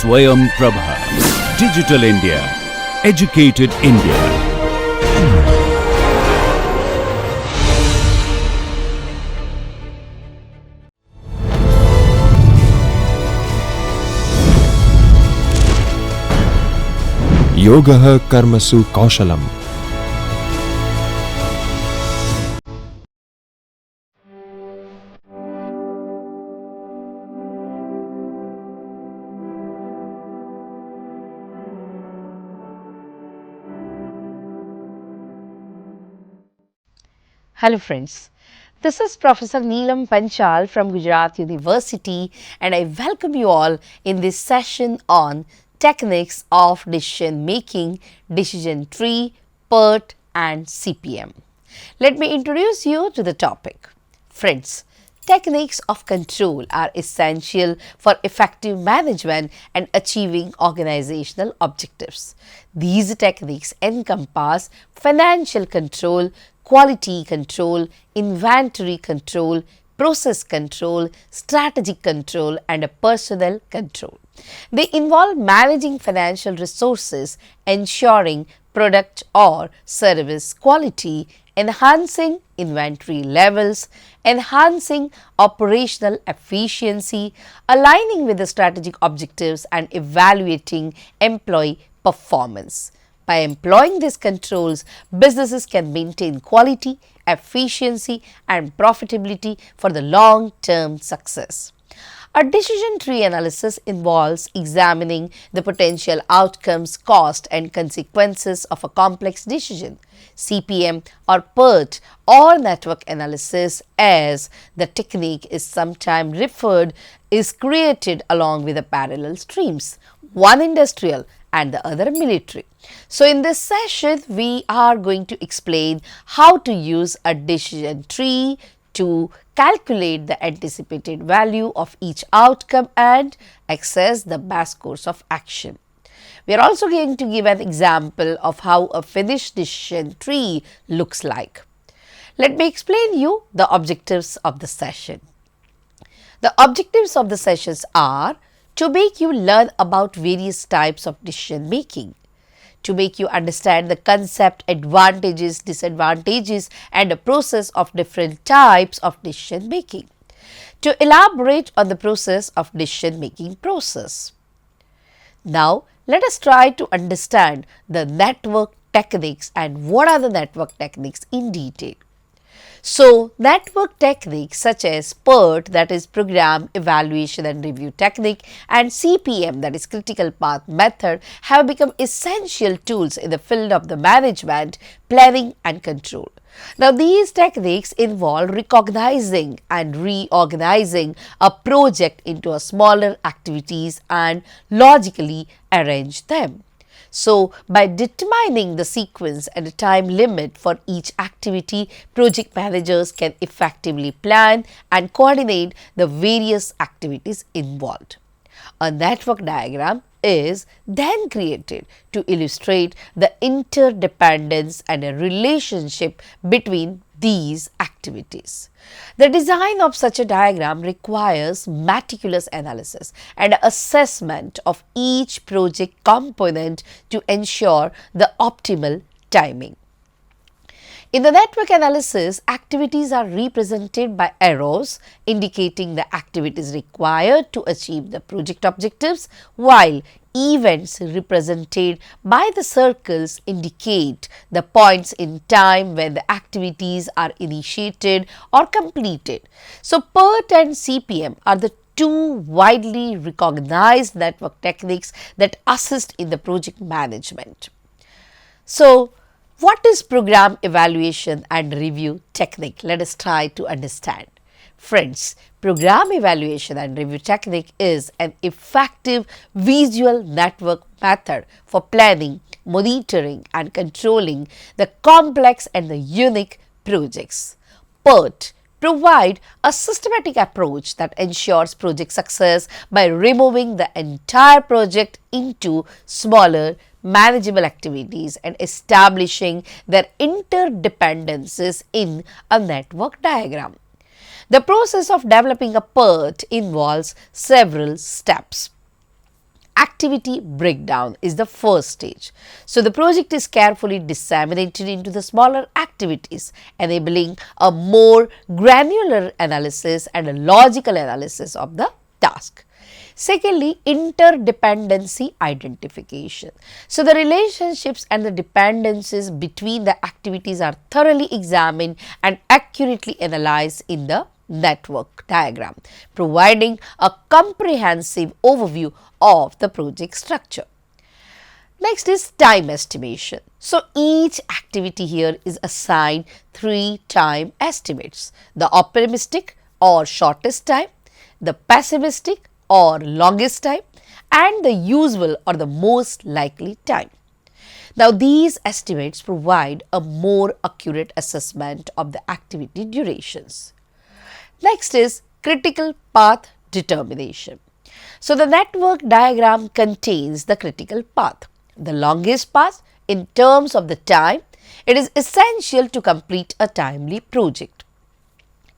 Swayam Prabha. Digital India. Educated India. Yoga Karmasu Kaushalam. Hello friends, this is Professor Neelam Panchal from Gujarat University and I welcome you all in this session on techniques of decision making, decision tree, PERT and CPM. Let me introduce you to the topic. Friends, techniques of control are essential for effective management and achieving organizational objectives. These techniques encompass financial control, quality control, inventory control, process control, strategic control and personnel control. They involve managing financial resources, ensuring product or service quality, enhancing inventory levels, enhancing operational efficiency, aligning with the strategic objectives and evaluating employee performance. By employing these controls, businesses can maintain quality, efficiency and profitability for the long-term success. A decision tree analysis involves examining the potential outcomes, cost and consequences of a complex decision. CPM or PERT or network analysis, as the technique is sometimes referred, is created along with the parallel streams, one industrial and the other military. So in this session, we are going to explain how to use a decision tree to calculate the anticipated value of each outcome and access the best course of action. We are also going to give an example of how a finished decision tree looks like. Let me explain you the objectives of the session. The objectives of the sessions are to make you learn about various types of decision making, to make you understand the concept, advantages, disadvantages and the process of different types of decision making, to elaborate on the process of decision making process. Now, let us try to understand the network techniques and what are the network techniques in detail. So, network techniques such as PERT, that is Program Evaluation and Review Technique, and CPM, that is Critical Path Method, have become essential tools in the field of the management, planning and control. Now, these techniques involve recognizing and reorganizing a project into smaller activities and logically arrange them. So, by determining the sequence and the time limit for each activity, project managers can effectively plan and coordinate the various activities involved. A network diagram is then created to illustrate the interdependence and a relationship between these activities. The design of such a diagram requires meticulous analysis and assessment of each project component to ensure the optimal timing. In the network analysis, activities are represented by arrows indicating the activities required to achieve the project objectives, while events represented by the circles indicate the points in time when the activities are initiated or completed. So, PERT and CPM are the two widely recognized network techniques that assist in the project management. So, what is program evaluation and review technique? Let us try to understand. Friends, program evaluation and review technique is an effective visual network method for planning, monitoring and controlling the complex and the unique projects. PERT provide a systematic approach that ensures project success by removing the entire project into smaller manageable activities and establishing their interdependencies in a network diagram. The process of developing a PERT involves several steps. activity breakdown is the first stage. So, the project is carefully disseminated into the smaller activities, enabling a more granular analysis and a logical analysis of the task. Secondly, interdependency identification. So, the relationships and the dependencies between the activities are thoroughly examined and accurately analyzed in the network diagram, providing a comprehensive overview of the project structure. Next is time estimation. So, each activity here is assigned 3 time estimates: the optimistic or shortest time, the pessimistic or longest time, and the usual or the most likely time. Now, these estimates provide a more accurate assessment of the activity durations. Next is critical path determination. So, the network diagram contains the critical path. The longest path in terms of the time, it is essential to complete a timely project.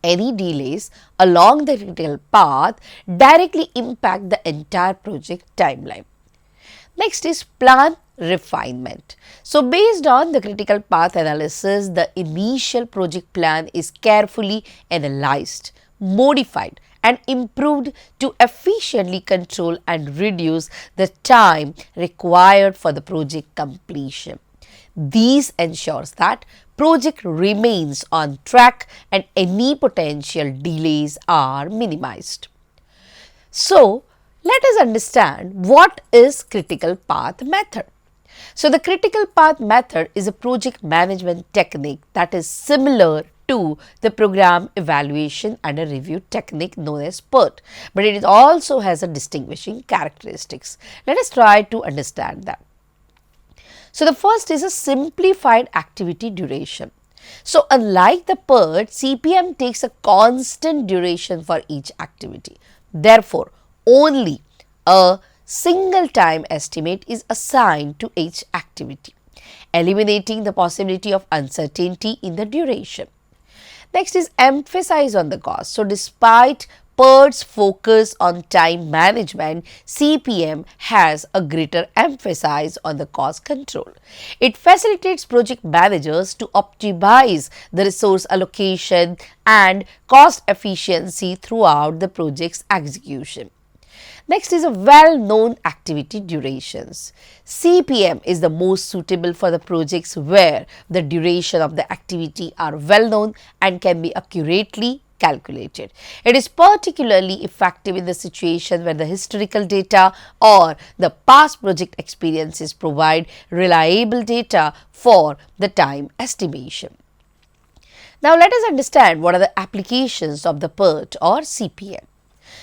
Any delays along the critical path directly impact the entire project timeline. Next is plan refinement. So, based on the critical path analysis, the initial project plan is carefully analyzed, modified and improved to efficiently control and reduce the time required for the project completion. This ensures that project remains on track and any potential delays are minimized. So, let us understand what is critical path method. So, the critical path method is a project management technique that is similar to the program evaluation and a review technique known as PERT, but it also has a distinguishing characteristics. Let us try to understand that. So, the first is a simplified activity duration. So, unlike the PERT, CPM takes a constant duration for each activity. Therefore, only a single time estimate is assigned to each activity, eliminating the possibility of uncertainty in the duration. Next is emphasize on the cost. So, despite PERT's focus on time management, CPM has a greater emphasis on the cost control. It facilitates project managers to optimize the resource allocation and cost efficiency throughout the project's execution. Next is a well-known activity durations. CPM is the most suitable for the projects where the duration of the activity are well known and can be accurately calculated. It is particularly effective in the situation where the historical data or the past project experiences provide reliable data for the time estimation. Now, let us understand what are the applications of the PERT or CPM.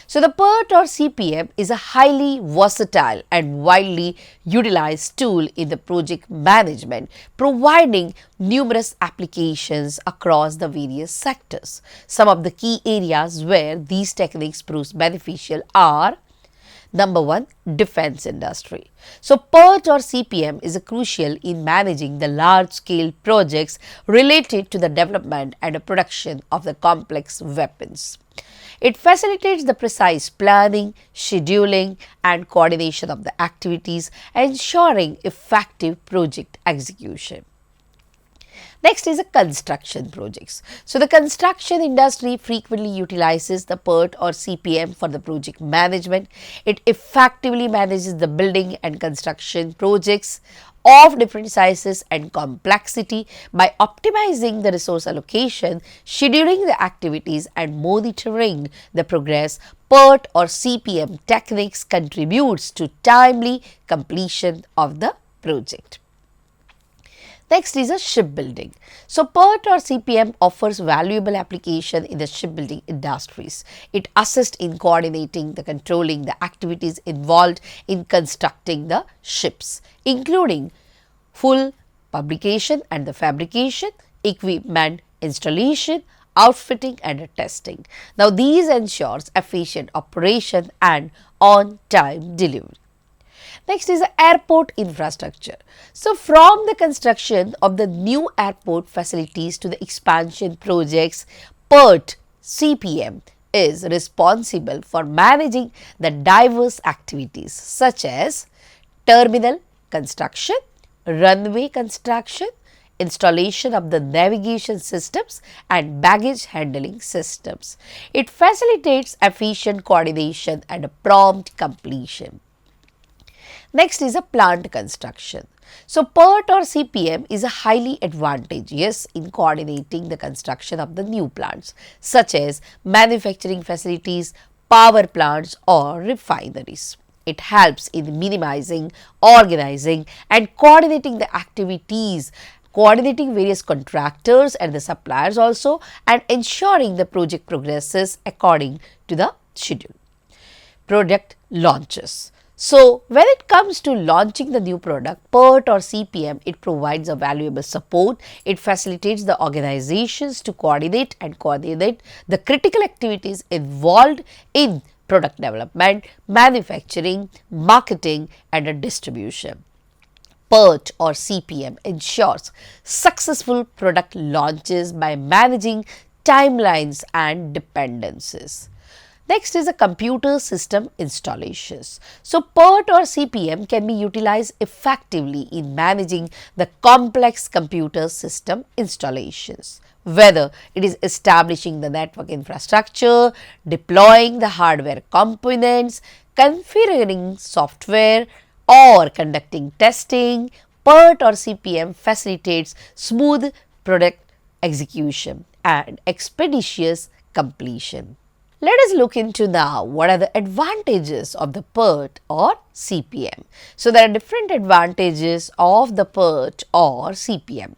So, the PERT or CPM is a highly versatile and widely utilized tool in the project management, providing numerous applications across the various sectors. Some of the key areas where these techniques prove beneficial are: number one, defense industry. So, PERT or CPM is crucial in managing the large-scale projects related to the development and production of the complex weapons. It facilitates the precise planning, scheduling and coordination of the activities, ensuring effective project execution. Next is a construction projects. So, the construction industry frequently utilizes the PERT or CPM for the project management. It effectively manages the building and construction projects of different sizes and complexity by optimizing the resource allocation, scheduling the activities and monitoring the progress. PERT or CPM techniques contributes to timely completion of the project. Next is a shipbuilding. So, PERT or CPM offers valuable application in the shipbuilding industries. It assists in coordinating the controlling the activities involved in constructing the ships, including full publication and the fabrication, equipment installation, outfitting and testing. Now, these ensures efficient operation and on-time delivery. Next is the airport infrastructure. So, from the construction of the new airport facilities to the expansion projects, PERT CPM is responsible for managing the diverse activities such as terminal construction, runway construction, installation of the navigation systems and baggage handling systems. It facilitates efficient coordination and a prompt completion. Next is a plant construction. So, PERT or CPM is a highly advantageous in coordinating the construction of the new plants such as manufacturing facilities, power plants or refineries. It helps in minimizing, organizing and coordinating the activities, coordinating various contractors and the suppliers also, and ensuring the project progresses according to the schedule. Product launches. So, when it comes to launching the new product, PERT or CPM, it provides a valuable support. It facilitates the organizations to coordinate the critical activities involved in product development, manufacturing, marketing and distribution. PERT or CPM ensures successful product launches by managing timelines and dependencies. Next is a computer system installations. So, PERT or CPM can be utilized effectively in managing the complex computer system installations, whether it is establishing the network infrastructure, deploying the hardware components, configuring software or conducting testing. PERT or CPM facilitates smooth product execution and expeditious completion. Let us look into now what are the advantages of the PERT or CPM. So, there are different advantages of the PERT or CPM,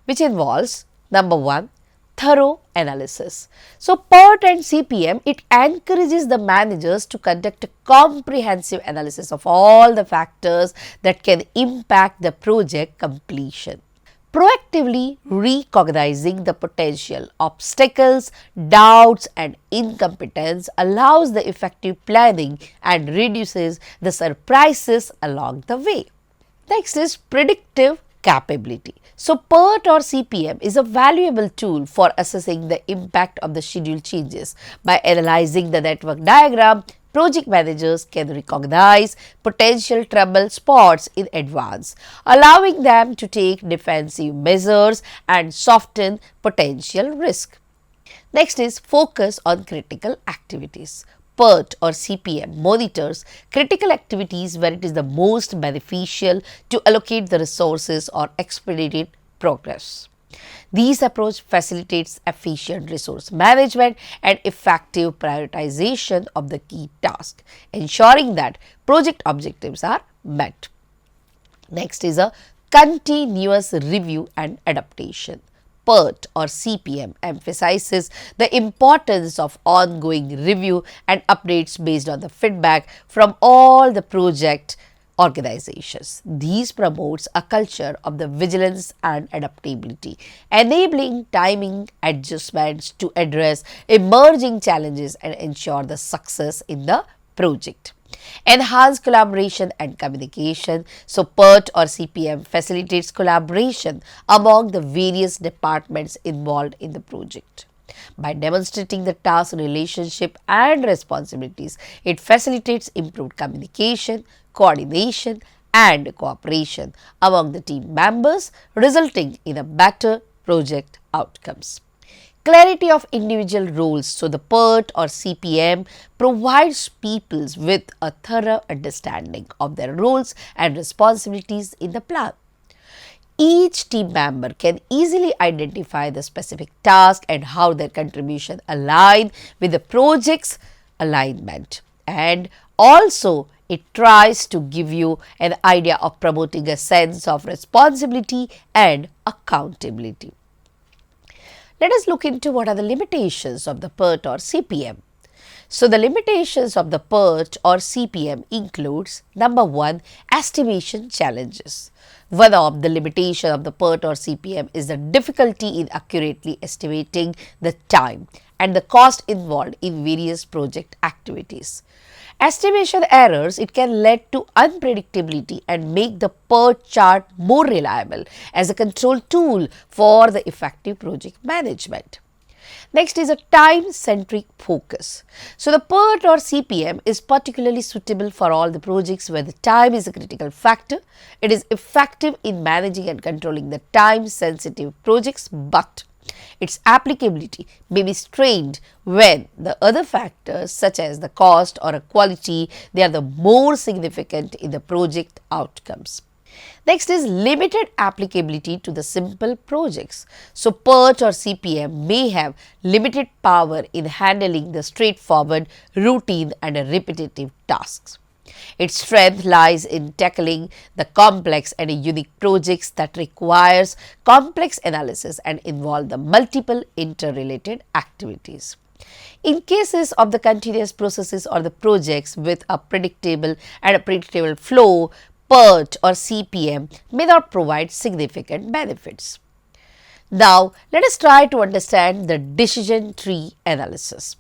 which involves number 1, thorough analysis. So, PERT and CPM, it encourages the managers to conduct a comprehensive analysis of all the factors that can impact the project completion. Proactively recognizing the potential obstacles, doubts and incompetence allows the effective planning and reduces the surprises along the way. Next is predictive capability. So, PERT or CPM is a valuable tool for assessing the impact of the schedule changes. By analyzing the network diagram, project managers can recognize potential trouble spots in advance, allowing them to take defensive measures and soften potential risk. Next is focus on critical activities. PERT or CPM monitors critical activities where it is the most beneficial to allocate the resources or expedite progress. This approach facilitates efficient resource management and effective prioritization of the key tasks, ensuring that project objectives are met. Next is a continuous review and adaptation. PERT or CPM emphasizes the importance of ongoing review and updates based on the feedback from all the project organizations. These promotes a culture of the vigilance and adaptability, enabling timing adjustments to address emerging challenges and ensure the success in the project. Enhanced collaboration and communication. So, PERT or CPM facilitates collaboration among the various departments involved in the project. By demonstrating the task relationship and responsibilities, it facilitates improved communication, coordination and cooperation among the team members, resulting in a better project outcomes. Clarity of individual roles. So, the PERT or CPM provides people with a thorough understanding of their roles and responsibilities in the plan. Each team member can easily identify the specific task and how their contribution align with the project's alignment, and also it tries to give you an idea of promoting a sense of responsibility and accountability. Let us look into what are the limitations of the PERT or CPM. So, the limitations of the PERT or CPM includes number 1, estimation challenges. One of the limitations of the PERT or CPM is the difficulty in accurately estimating the time and the cost involved in various project activities. Estimation errors, it can lead to unpredictability and make the PERT chart more reliable as a control tool for the effective project management. Next is a time-centric focus. So the PERT or CPM is particularly suitable for all the projects where the time is a critical factor. It is effective in managing and controlling the time-sensitive projects, but its applicability may be strained when the other factors such as the cost or a quality, they are the more significant in the project outcomes. Next is limited applicability to the simple projects. So PERT or CPM may have limited power in handling the straightforward, routine and repetitive tasks. Its strength lies in tackling the complex and unique projects that requires complex analysis and involve the multiple interrelated activities. In cases of the continuous processes or the projects with a predictable flow, PERT or CPM may not provide significant benefits. Now, let us try to understand the decision tree analysis.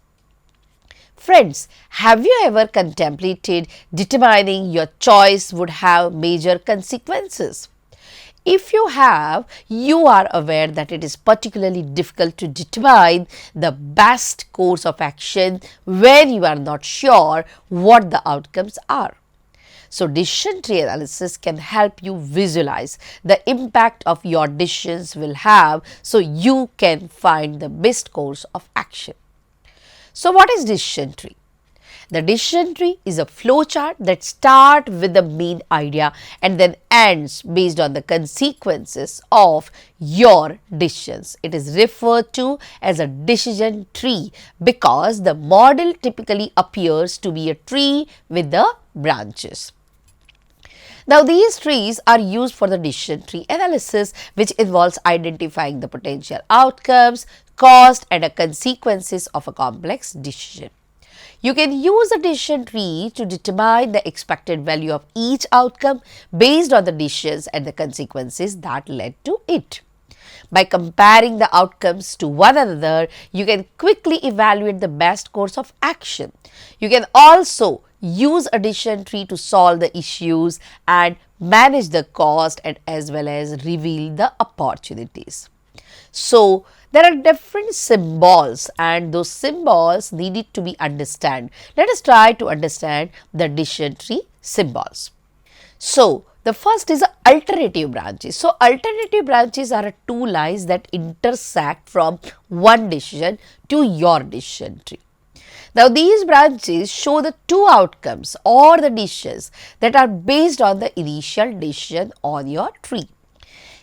Friends, have you ever contemplated determining your choice would have major consequences? If you have, you are aware that it is particularly difficult to determine the best course of action when you are not sure what the outcomes are. So, decision tree analysis can help you visualize the impact of your decisions will have, so you can find the best course of action. So, what is decision tree? The decision tree is a flowchart that starts with the main idea and then ends based on the consequences of your decisions. It is referred to as a decision tree because the model typically appears to be a tree with the branches. Now, these trees are used for the decision tree analysis, which involves identifying the potential outcomes, cost and the consequences of a complex decision. You can use a decision tree to determine the expected value of each outcome based on the decisions and the consequences that led to it. By comparing the outcomes to one another, you can quickly evaluate the best course of action. You can also use a decision tree to solve the issues and manage the cost and as well as reveal the opportunities. So, there are different symbols and those symbols needed to be understood. Let us try to understand the decision tree symbols. So, the first is alternative branches. So, alternative branches are two lines that intersect from one decision to your decision tree. Now, these branches show the two outcomes or the decisions that are based on the initial decision on your tree.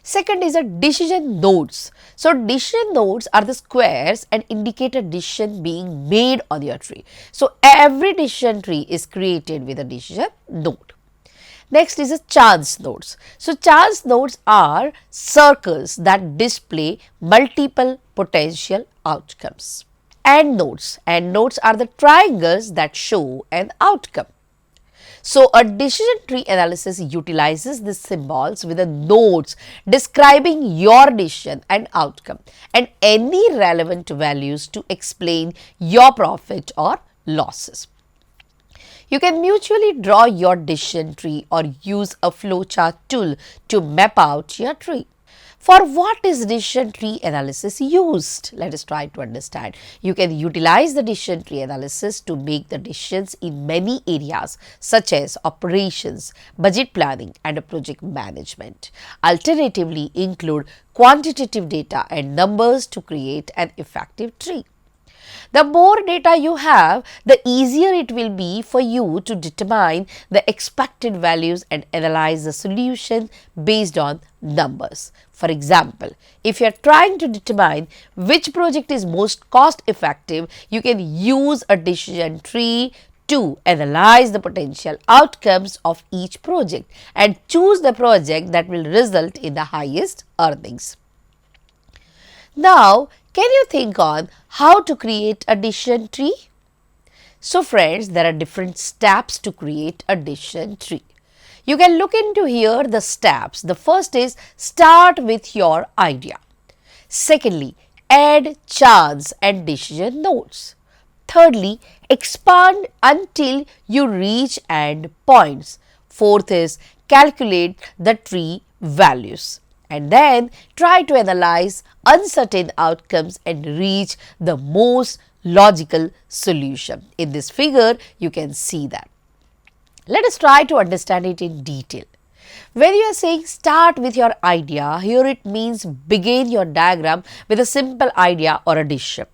Second is a decision nodes. So, decision nodes are the squares and indicate a decision being made on your tree. So, every decision tree is created with a decision node. Next is a chance nodes. So, chance nodes are circles that display multiple potential outcomes. And nodes are the triangles that show an outcome. So, a decision tree analysis utilizes these symbols with the nodes describing your decision and outcome and any relevant values to explain your profit or losses. You can mutually draw your decision tree or use a flowchart tool to map out your tree. For what is decision tree analysis used? Let us try to understand. You can utilize the decision tree analysis to make the decisions in many areas such as operations, budget planning and project management. Alternatively, include quantitative data and numbers to create an effective tree. The more data you have, the easier it will be for you to determine the expected values and analyze the solution based on numbers. For example, if you are trying to determine which project is most cost effective, you can use a decision tree to analyze the potential outcomes of each project and choose the project that will result in the highest earnings. Now, can you think on how to create a decision tree? So, friends, there are different steps to create a decision tree. You can look into here the steps. The first is start with your idea. Secondly, add chance and decision nodes. Thirdly, expand until you reach end points. Fourth is calculate the tree values. and then try to analyze uncertain outcomes and reach the most logical solution. In this figure, you can see that. Let us try to understand it in detail. When you are saying start with your idea, here it means begin your diagram with a simple idea or a decision.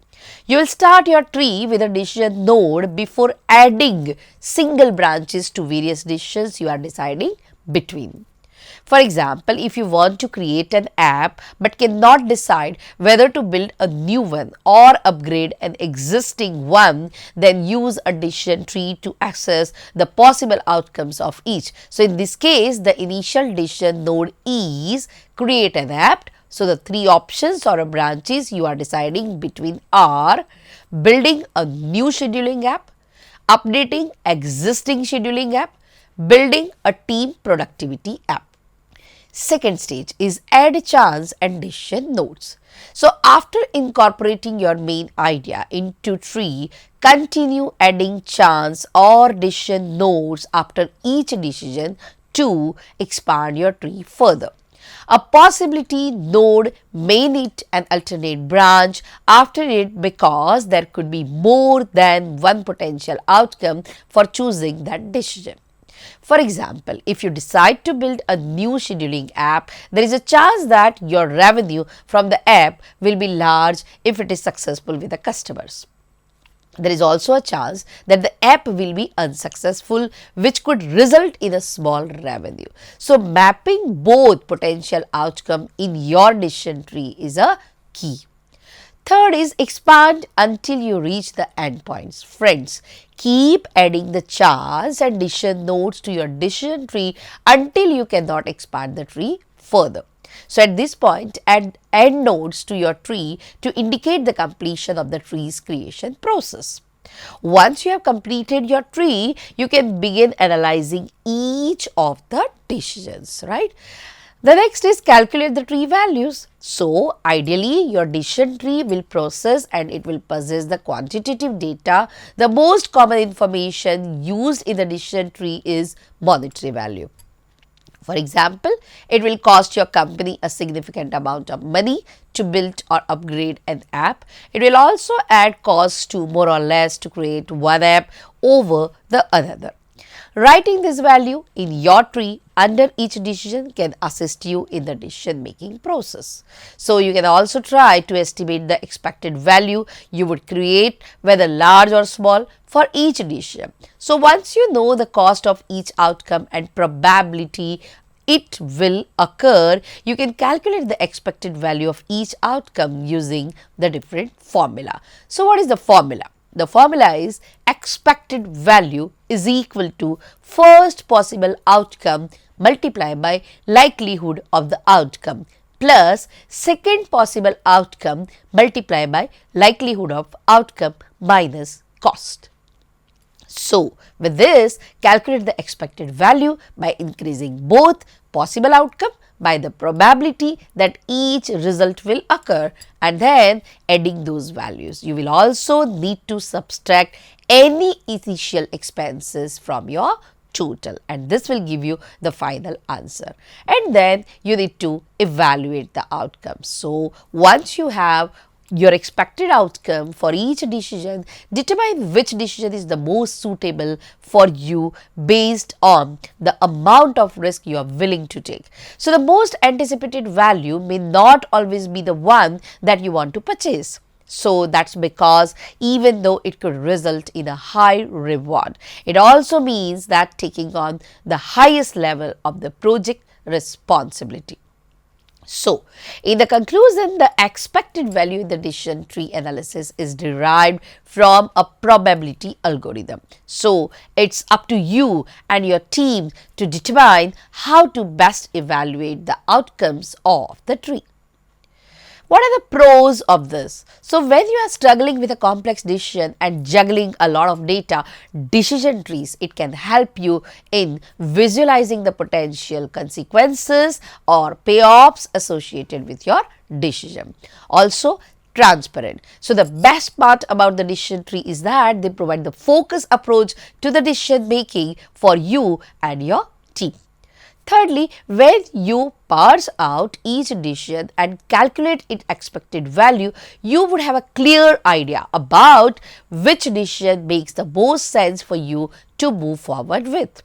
You will start your tree with a decision node before adding single branches to various decisions you are deciding between. For example, if you want to create an app but cannot decide whether to build a new one or upgrade an existing one, then use a decision tree to access the possible outcomes of each. So, in this case, the initial decision node is create an app. So, the three options or branches you are deciding between are building a new scheduling app, updating existing scheduling app, building a team productivity app. Second stage is add chance and decision nodes. So, after incorporating your main idea into tree, continue adding chance or decision nodes after each decision to expand your tree further. A possibility node may need an alternate branch after it because there could be more than one potential outcome for choosing that decision. For example, if you decide to build a new scheduling app, there is a chance that your revenue from the app will be large if it is successful with the customers. There is also a chance that the app will be unsuccessful, which could result in a small revenue. So, mapping both potential outcome in your decision tree is a key. Third is expand until you reach the endpoints. Friends, keep adding the chance and decision nodes to your decision tree until you cannot expand the tree further. So, at this point, add end nodes to your tree to indicate the completion of the tree's creation process. Once you have completed your tree, you can begin analyzing each of the decisions, right? The next is calculate the tree values. So, ideally your decision tree will process and it will possess the quantitative data. The most common information used in the decision tree is monetary value. For example, it will cost your company a significant amount of money to build or upgrade an app. It will also add costs to more or less to create one app over the other. Writing this value in your tree under each decision can assist you in the decision making process. So, you can also try to estimate the expected value you would create, whether large or small, for each decision. So, once you know the cost of each outcome and probability it will occur, you can calculate the expected value of each outcome using the different formula. So, what is the formula? The formula is expected value is equal to first possible outcome multiplied by likelihood of the outcome plus second possible outcome multiplied by likelihood of outcome minus cost. So, with this, calculate the expected value by increasing both possible outcome by the probability that each result will occur and then adding those values. You will also need to subtract any initial expenses from your total and this will give you the final answer. And then you need to evaluate the outcome. So, once you have your expected outcome for each decision, determine which decision is the most suitable for you based on the amount of risk you are willing to take. So, the most anticipated value may not always be the one that you want to purchase. So, that's because even though it could result in a high reward, it also means that taking on the highest level of the project responsibility. So, in the conclusion, the expected value in the decision tree analysis is derived from a probability algorithm. So, it's up to you and your team to determine how to best evaluate the outcomes of the tree. What are the pros of this? So, when you are struggling with a complex decision and juggling a lot of data, decision trees, it can help you in visualizing the potential consequences or payoffs associated with your decision. Also, transparent. So, the best part about the decision tree is that they provide the focused approach to the decision making for you and your team. Thirdly, when you parse out each decision and calculate its expected value, you would have a clear idea about which decision makes the most sense for you to move forward with.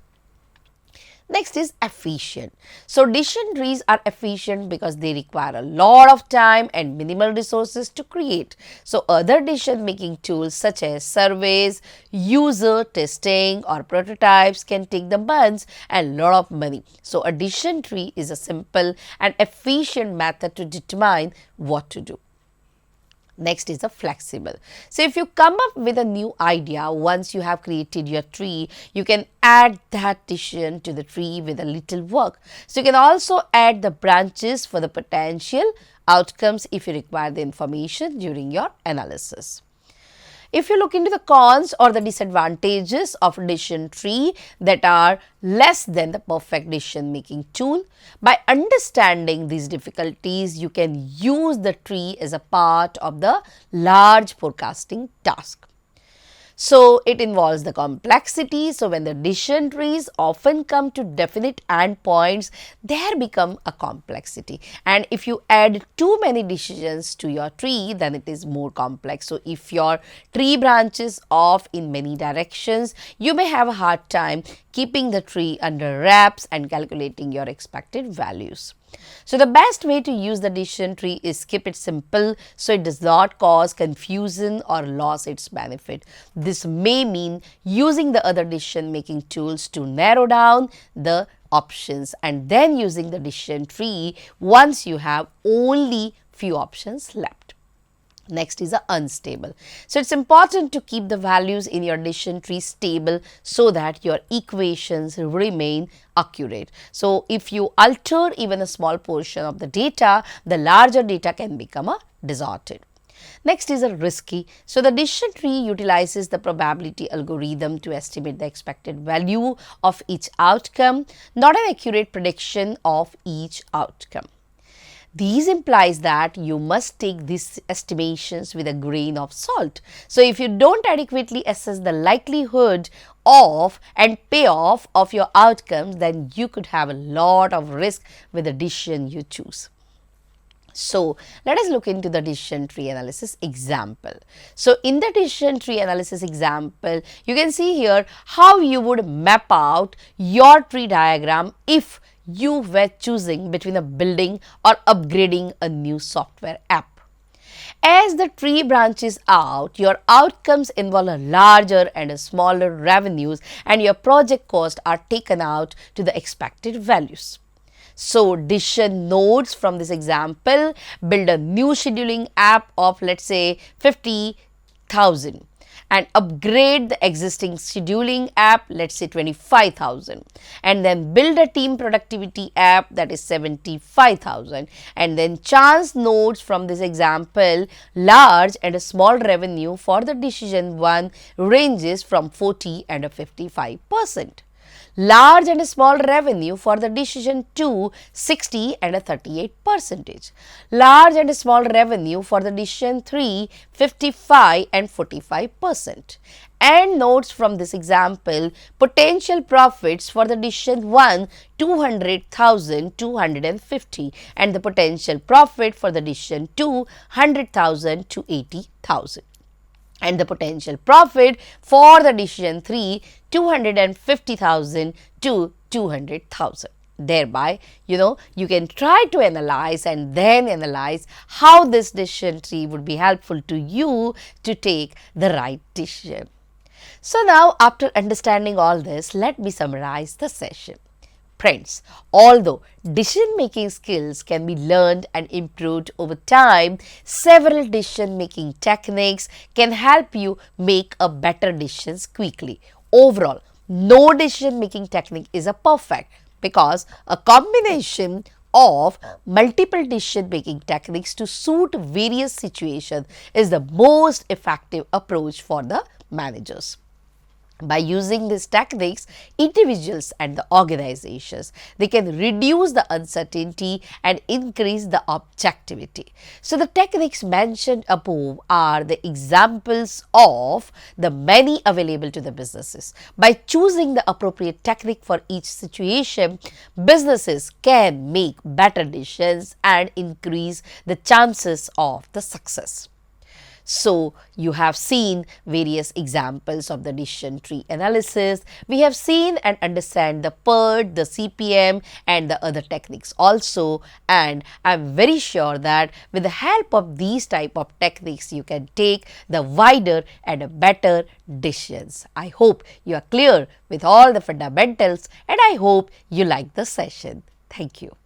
Next is efficient. So, decision trees are efficient because they require a lot of time and minimal resources to create. So, other decision making tools such as surveys, user testing or prototypes can take the months and lot of money. So, a decision tree is a simple and efficient method to determine what to do. Next is a flexible. So, if you come up with a new idea, once you have created your tree, you can add that decision to the tree with a little work. So, you can also add the branches for the potential outcomes if you require the information during your analysis. If you look into the cons or the disadvantages of a decision tree that are less than the perfect decision making tool, by understanding these difficulties, you can use the tree as a part of the large forecasting task. So, it involves the complexity. So, when the decision trees often come to definite endpoints, there become a complexity. And if you add too many decisions to your tree, then it is more complex. So, if your tree branches off in many directions, you may have a hard time keeping the tree under wraps and calculating your expected values. So, the best way to use the decision tree is keep it simple so it does not cause confusion or lose its benefit. This may mean using the other decision making tools to narrow down the options and then using the decision tree once you have only few options left. Next is unstable. So, it's important to keep the values in your decision tree stable so that your equations remain accurate. So, if you alter even a small portion of the data, the larger data can become distorted. Next is risky. So, the decision tree utilizes the probability algorithm to estimate the expected value of each outcome, not an accurate prediction of each outcome. These implies that you must take these estimations with a grain of salt. So, if you don't adequately assess the likelihood of and payoff of your outcomes, then you could have a lot of risk with the decision you choose. So, let us look into the decision tree analysis example. So, in the decision tree analysis example, you can see here how you would map out your tree diagram if you were choosing between a building or upgrading a new software app. As the tree branches out, your outcomes involve a larger and a smaller revenues and your project costs are taken out to the expected values. So, decision nodes from this example build a new scheduling app of let's say 50,000 and upgrade the existing scheduling app let's say 25,000 and then build a team productivity app that is 75,000 and then chance nodes from this example large and a small revenue for the decision 1 ranges from 40 and 55%. Large and small revenue for the decision 2, 60 and 38%. Large and small revenue for the decision 3, 55 and 45%. And notes from this example, potential profits for the decision 1, 200,000, 250 and the potential profit for the decision 2, 100,000 to 80,000. And the potential profit for the decision 3, 250,000 to 200,000. Thereby, you can try to analyze and then analyze how this decision tree would be helpful to you to take the right decision. So, now after understanding all this, let me summarize the session. Friends, although decision-making skills can be learned and improved over time, several decision-making techniques can help you make a better decisions quickly. Overall, no decision-making technique is a perfect because a combination of multiple decision-making techniques to suit various situations is the most effective approach for the managers. By using these techniques, individuals and the organizations, they can reduce the uncertainty and increase the objectivity. So, the techniques mentioned above are the examples of the many available to the businesses. By choosing the appropriate technique for each situation, businesses can make better decisions and increase the chances of the success. So, you have seen various examples of the decision tree analysis. We have seen and understand the PERT, the CPM and the other techniques also, and I am very sure that with the help of these type of techniques you can take the wider and better decisions. I hope you are clear with all the fundamentals and I hope you like the session. Thank you.